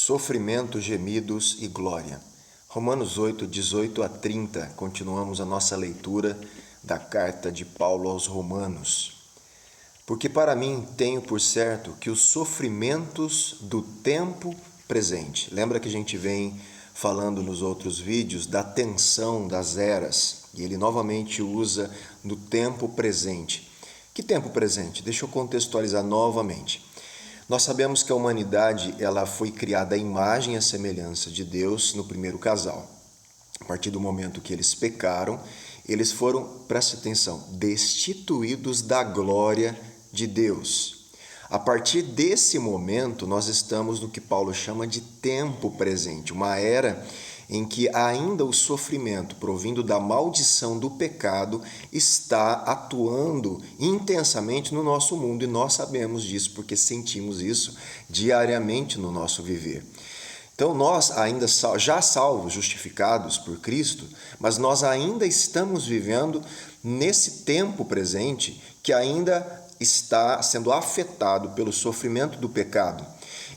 Sofrimento, gemidos e glória. Romanos 8, 18 a 30. Continuamos a nossa leitura da carta de Paulo aos Romanos. Porque para mim tenho por certo que os sofrimentos do tempo presente. Lembra que a gente vem falando nos outros vídeos da tensão das eras. E ele novamente usa no tempo presente. Que tempo presente? Deixa eu contextualizar novamente. Nós sabemos que a humanidade ela foi criada à imagem e à semelhança de Deus no primeiro casal. A partir do momento que eles pecaram, eles foram, preste atenção, destituídos da glória de Deus. A partir desse momento, nós estamos no que Paulo chama de tempo presente, uma era em que ainda o sofrimento provindo da maldição do pecado está atuando intensamente no nosso mundo, e nós sabemos disso porque sentimos isso diariamente no nosso viver. Então nós ainda já salvos, justificados por Cristo, mas nós ainda estamos vivendo nesse tempo presente que ainda está sendo afetado pelo sofrimento do pecado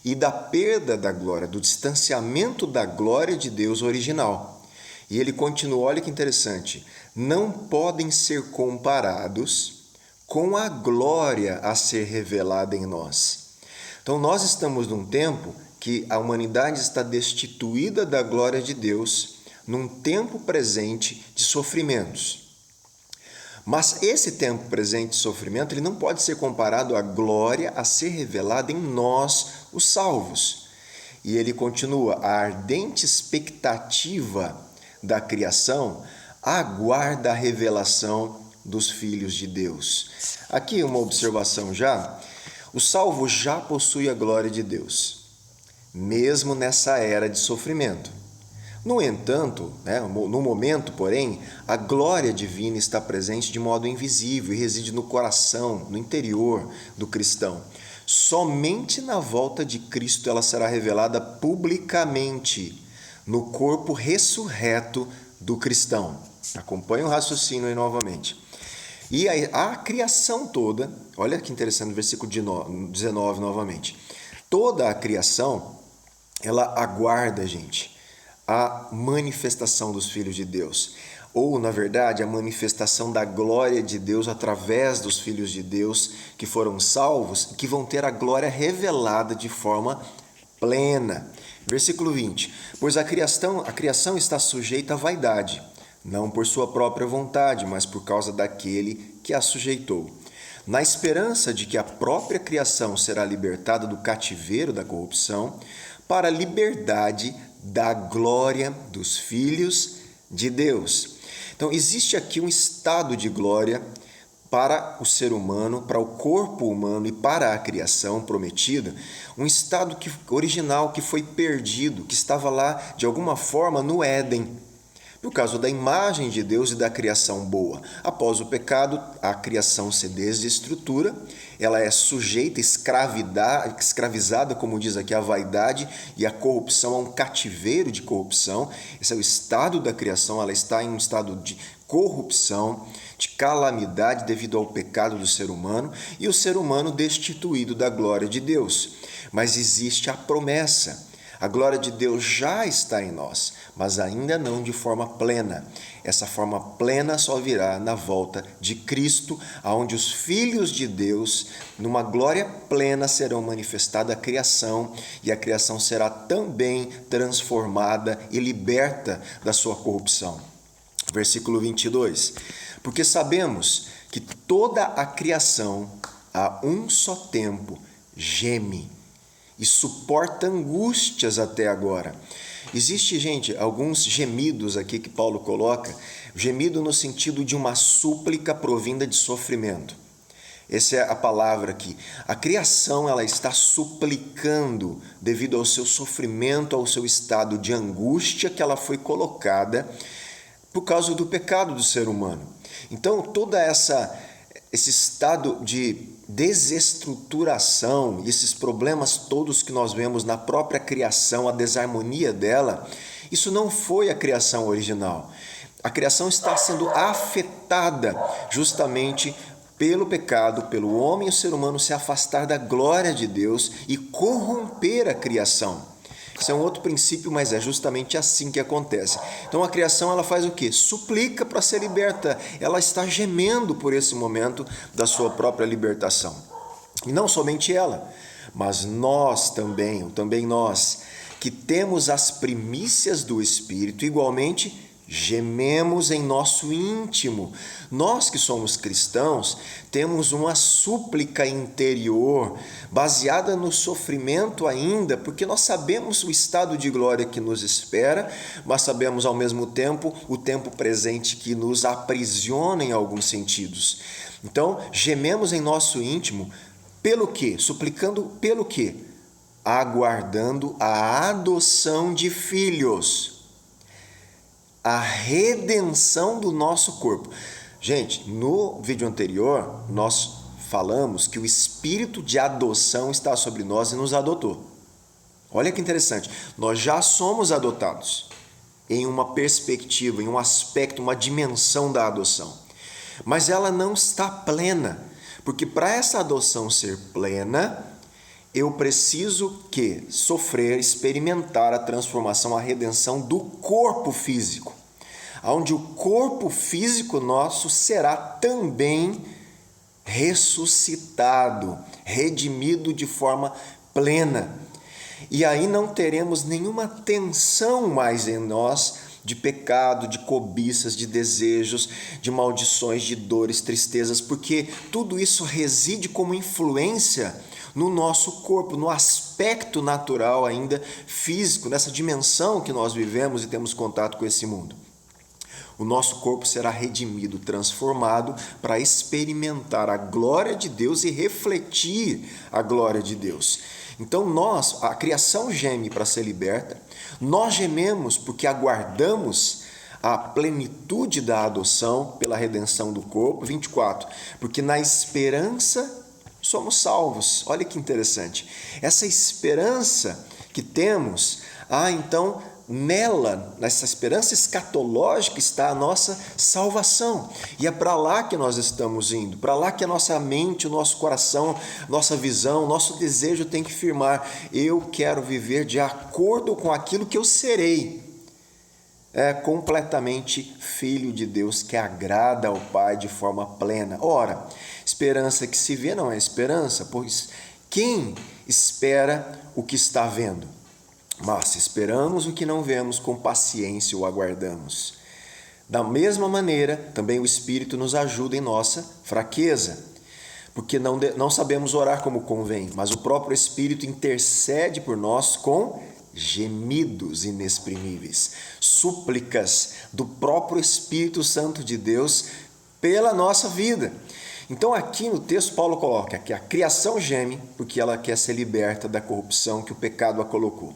e da perda da glória, do distanciamento da glória de Deus original. E ele continua, olha que interessante, não podem ser comparados com a glória a ser revelada em nós. Então nós estamos num tempo que a humanidade está destituída da glória de Deus, num tempo presente de sofrimentos. Mas esse tempo presente de sofrimento ele não pode ser comparado à glória a ser revelada em nós, os salvos. E ele continua, a ardente expectativa da criação aguarda a revelação dos filhos de Deus. Aqui uma observação já, o salvo já possui a glória de Deus, mesmo nessa era de sofrimento. No entanto, no momento, porém, a glória divina está presente de modo invisível e reside no coração, no interior do cristão. Somente na volta de Cristo ela será revelada publicamente no corpo ressurreto do cristão. Acompanhe o raciocínio aí novamente. E a criação toda, olha que interessante, versículo 19 novamente. Toda a criação, ela aguarda, gente, a manifestação dos filhos de Deus, ou, na verdade, a manifestação da glória de Deus através dos filhos de Deus que foram salvos e que vão ter a glória revelada de forma plena. Versículo 20. Pois a criação está sujeita à vaidade, não por sua própria vontade, mas por causa daquele que a sujeitou, na esperança de que a própria criação será libertada do cativeiro da corrupção para a liberdade da glória dos filhos de Deus. Então, existe aqui um estado de glória para o ser humano, para o corpo humano e para a criação prometida, um estado original que foi perdido, que estava lá de alguma forma no Éden, por causa da imagem de Deus e da criação boa. Após o pecado, a criação se desestrutura, ela é sujeita, escravizada, como diz aqui, a vaidade e a corrupção, a um cativeiro de corrupção. Esse é o estado da criação, ela está em um estado de corrupção, de calamidade devido ao pecado do ser humano e o ser humano destituído da glória de Deus. Mas existe a promessa. A glória de Deus já está em nós, mas ainda não de forma plena. Essa forma plena só virá na volta de Cristo, onde os filhos de Deus, numa glória plena, serão manifestada a criação, e a criação será também transformada e liberta da sua corrupção. Versículo 22. Porque sabemos que toda a criação, a um só tempo, geme e suporta angústias até agora. Existe, gente, alguns gemidos aqui que Paulo coloca, gemido no sentido de uma súplica provinda de sofrimento. Essa é a palavra aqui. A criação ela está suplicando devido ao seu sofrimento, ao seu estado de angústia que ela foi colocada por causa do pecado do ser humano. Então, todo esse estado de desestruturação, esses problemas todos que nós vemos na própria criação, a desarmonia dela, isso não foi a criação original. A criação está sendo afetada justamente pelo pecado, pelo homem e o ser humano se afastar da glória de Deus e corromper a criação. Isso é um outro princípio, mas é justamente assim que acontece. Então a criação ela faz o quê? Suplica para ser liberta. Ela está gemendo por esse momento da sua própria libertação. E não somente ela, mas nós também, ou também nós, que temos as primícias do Espírito, igualmente gememos em nosso íntimo. Nós que somos cristãos temos uma súplica interior baseada no sofrimento ainda, porque nós sabemos o estado de glória que nos espera, mas sabemos ao mesmo tempo o tempo presente que nos aprisiona em alguns sentidos. Então, gememos em nosso íntimo pelo quê? Suplicando pelo quê? Aguardando a adoção de filhos, a redenção do nosso corpo. Gente, no vídeo anterior, nós falamos que o espírito de adoção está sobre nós e nos adotou. Olha que interessante, nós já somos adotados em uma perspectiva, em um aspecto, uma dimensão da adoção. Mas ela não está plena, porque para essa adoção ser plena, eu preciso sofrer, experimentar a transformação, a redenção do corpo físico, onde o corpo físico nosso será também ressuscitado, redimido de forma plena. E aí não teremos nenhuma tensão mais em nós de pecado, de cobiças, de desejos, de maldições, de dores, tristezas, porque tudo isso reside como influência no nosso corpo, no aspecto natural ainda físico, nessa dimensão que nós vivemos e temos contato com esse mundo. O nosso corpo será redimido, transformado para experimentar a glória de Deus e refletir a glória de Deus. Então a criação geme para ser liberta, nós gememos porque aguardamos a plenitude da adoção pela redenção do corpo. 24, porque na esperança somos salvos. Olha que interessante. Essa esperança que temos, então nela, nessa esperança escatológica está a nossa salvação. E é para lá que nós estamos indo, para lá que a nossa mente, o nosso coração, nossa visão, nosso desejo tem que firmar. Eu quero viver de acordo com aquilo que eu serei. É completamente filho de Deus que agrada ao Pai de forma plena. Ora, esperança que se vê não é esperança, pois quem espera o que está vendo? Mas esperamos o que não vemos, com paciência o aguardamos. Da mesma maneira, também o Espírito nos ajuda em nossa fraqueza, porque não sabemos orar como convém, mas o próprio Espírito intercede por nós com gemidos inexprimíveis, súplicas do próprio Espírito Santo de Deus pela nossa vida. Então aqui no texto Paulo coloca que a criação geme porque ela quer ser liberta da corrupção que o pecado a colocou.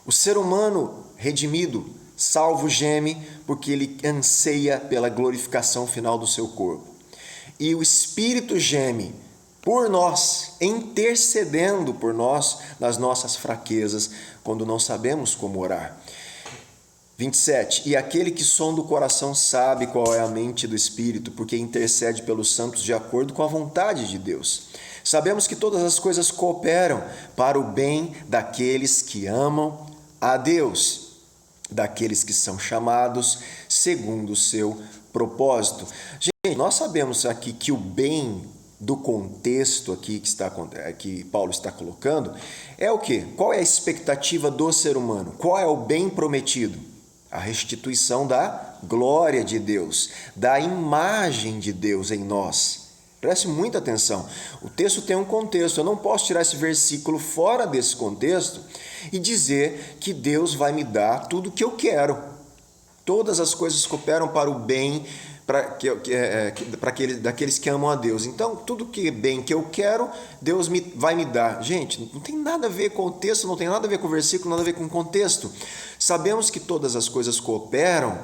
O ser humano redimido, salvo, geme porque ele anseia pela glorificação final do seu corpo. E o Espírito geme por nós, intercedendo por nós nas nossas fraquezas, quando não sabemos como orar. 27. E aquele que sonda o coração sabe qual é a mente do Espírito, porque intercede pelos santos de acordo com a vontade de Deus. Sabemos que todas as coisas cooperam para o bem daqueles que amam a Deus, daqueles que são chamados segundo o seu propósito. Gente, nós sabemos aqui que o bem do contexto aqui que Paulo está colocando é o quê? Qual é a expectativa do ser humano? Qual é o bem prometido? A restituição da glória de Deus, da imagem de Deus em nós. Preste muita atenção. O texto tem um contexto. Eu não posso tirar esse versículo fora desse contexto e dizer que Deus vai me dar tudo o que eu quero. Todas as coisas cooperam para o bem daqueles que amam a Deus. Então, tudo que é bem que eu quero, Deus vai me dar. Gente, não tem nada a ver com o texto, não tem nada a ver com o versículo, nada a ver com o contexto. Sabemos que todas as coisas cooperam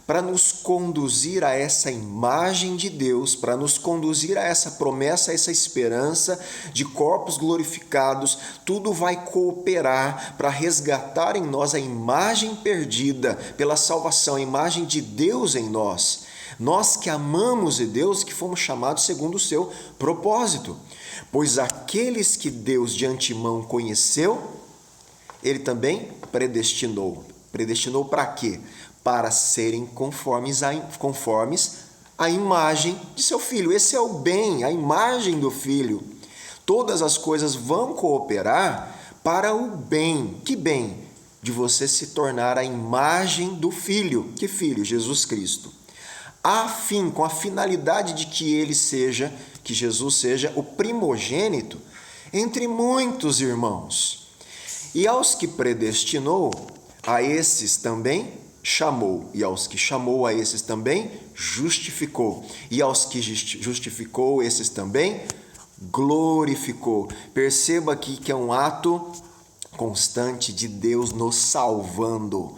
para nos conduzir a essa imagem de Deus, para nos conduzir a essa promessa, a essa esperança de corpos glorificados. Tudo vai cooperar para resgatar em nós a imagem perdida pela salvação, a imagem de Deus em nós. Nós que amamos a Deus, que fomos chamados segundo o seu propósito. Pois aqueles que Deus de antemão conheceu, ele também predestinou. Predestinou para quê? Para serem conformes à imagem de seu filho. Esse é o bem, a imagem do filho. Todas as coisas vão cooperar para o bem. Que bem? De você se tornar a imagem do filho. Que filho? Jesus Cristo. Com a finalidade de que Jesus seja o primogênito entre muitos irmãos. E aos que predestinou, a esses também chamou, e aos que chamou, a esses também justificou, e aos que justificou, esses também glorificou. Perceba aqui que é um ato constante de Deus nos salvando,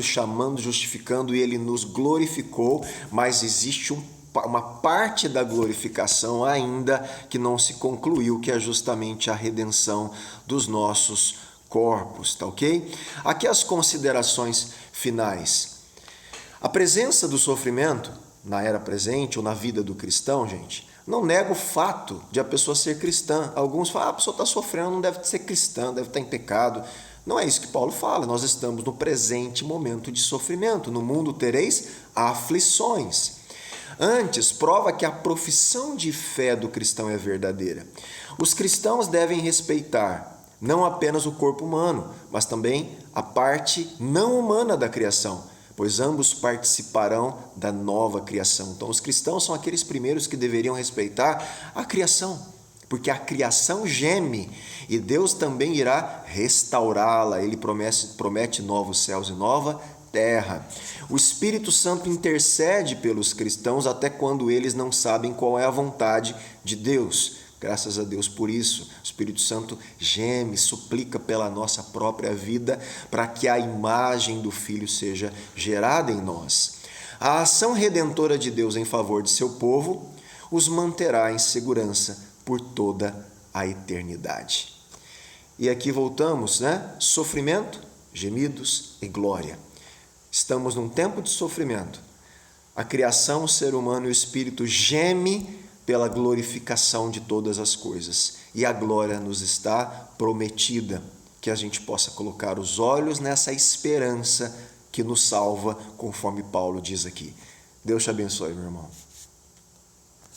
chamando, justificando, e Ele nos glorificou, mas existe uma parte da glorificação ainda que não se concluiu, que é justamente a redenção dos nossos corpos, tá ok? Aqui as considerações finais. A presença do sofrimento na era presente ou na vida do cristão, gente, não nega o fato de a pessoa ser cristã. Alguns falam, a pessoa está sofrendo, não deve ser cristã, deve estar em pecado. Não é isso que Paulo fala, nós estamos no presente momento de sofrimento. No mundo tereis aflições. Antes, prova que a profissão de fé do cristão é verdadeira. Os cristãos devem respeitar não apenas o corpo humano, mas também a parte não humana da criação, pois ambos participarão da nova criação. Então, os cristãos são aqueles primeiros que deveriam respeitar a criação, porque a criação geme e Deus também irá restaurá-la. Ele promete novos céus e nova terra. O Espírito Santo intercede pelos cristãos até quando eles não sabem qual é a vontade de Deus. Graças a Deus por isso. O Espírito Santo geme, suplica pela nossa própria vida para que a imagem do Filho seja gerada em nós. A ação redentora de Deus em favor de seu povo os manterá em segurança por toda a eternidade. E aqui voltamos, né? Sofrimento, gemidos e glória. Estamos num tempo de sofrimento. A criação, o ser humano e o Espírito geme pela glorificação de todas as coisas. E a glória nos está prometida, que a gente possa colocar os olhos nessa esperança que nos salva, conforme Paulo diz aqui. Deus te abençoe, meu irmão.